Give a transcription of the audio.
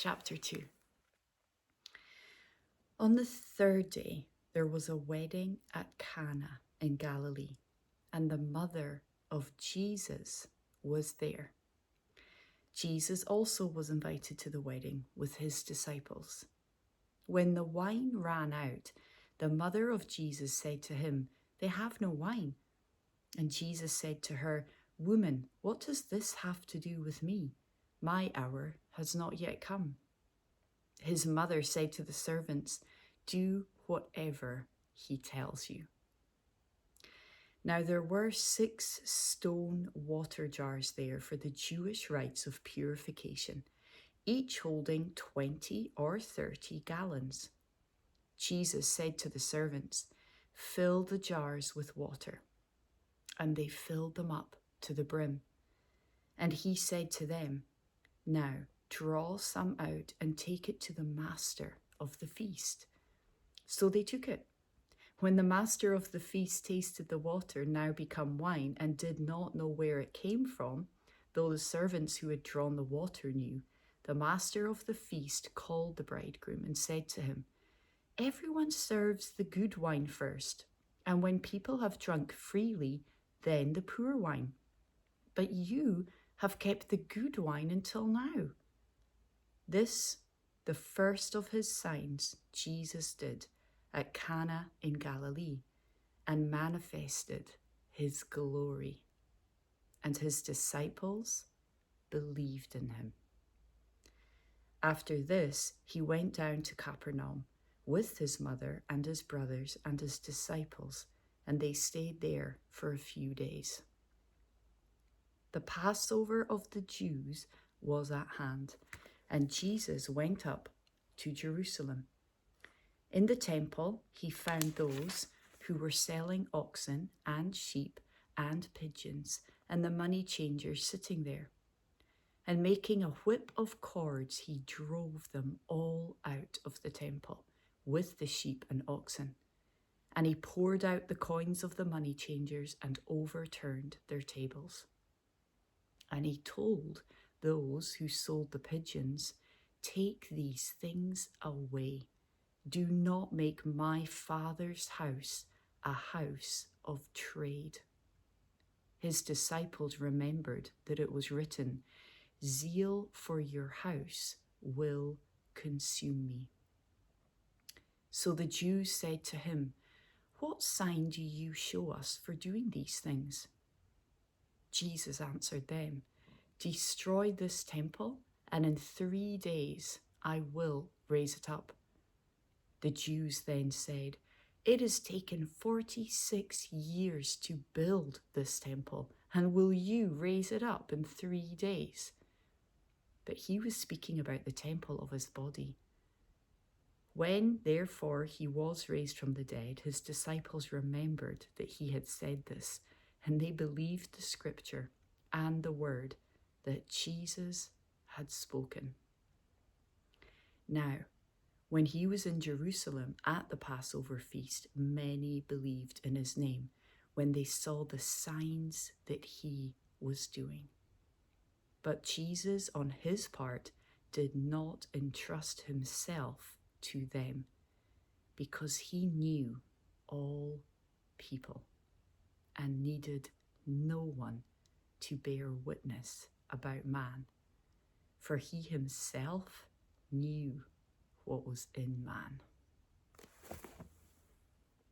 chapter 2. On the third day, there was a wedding at Cana in Galilee, and the mother of Jesus was there. Jesus also was invited to the wedding with his disciples. When the wine ran out, the mother of Jesus said to him, "They have no wine." And Jesus said to her, "Woman, what does this have to do with me? My hour has not yet come." His mother said to the servants, "Do whatever he tells you." Now there were 6 stone water jars there for the Jewish rites of purification, each holding 20 or 30 gallons. Jesus said to the servants, "Fill the jars with water." And they filled them up to the brim. And he said to them, "Now draw some out and take it to the master of the feast." So they took it. When the master of the feast tasted the water, now become wine, and did not know where it came from, though the servants who had drawn the water knew, the master of the feast called the bridegroom and said to him, "Everyone serves the good wine first, and when people have drunk freely, then the poor wine. But you have kept the good wine until now." This, the first of his signs, Jesus did at Cana in Galilee, and manifested his glory. And his disciples believed in him. After this, he went down to Capernaum with his mother and his brothers and his disciples, and they stayed there for a few days. The Passover of the Jews was at hand, and Jesus went up to Jerusalem. In the temple, he found those who were selling oxen and sheep and pigeons, and the money changers sitting there. And making a whip of cords, he drove them all out of the temple with the sheep and oxen. And he poured out the coins of the money changers and overturned their tables. And he told those who sold the pigeons, "Take these things away. Do not make my Father's house a house of trade." His disciples remembered that it was written, "Zeal for your house will consume me." So the Jews said to him, "What sign do you show us for doing these things?" Jesus answered them, "Destroy this temple, and in 3 days I will raise it up." The Jews then said, "It has taken 46 years to build this temple, and will you raise it up in 3 days? But he was speaking about the temple of his body. When, therefore, he was raised from the dead, his disciples remembered that he had said this, and they believed the scripture and the word that Jesus had spoken. Now, when he was in Jerusalem at the Passover feast, many believed in his name when they saw the signs that he was doing. But Jesus, on his part, did not entrust himself to them, because he knew all people and needed no one to bear witness about man, for he himself knew what was in man.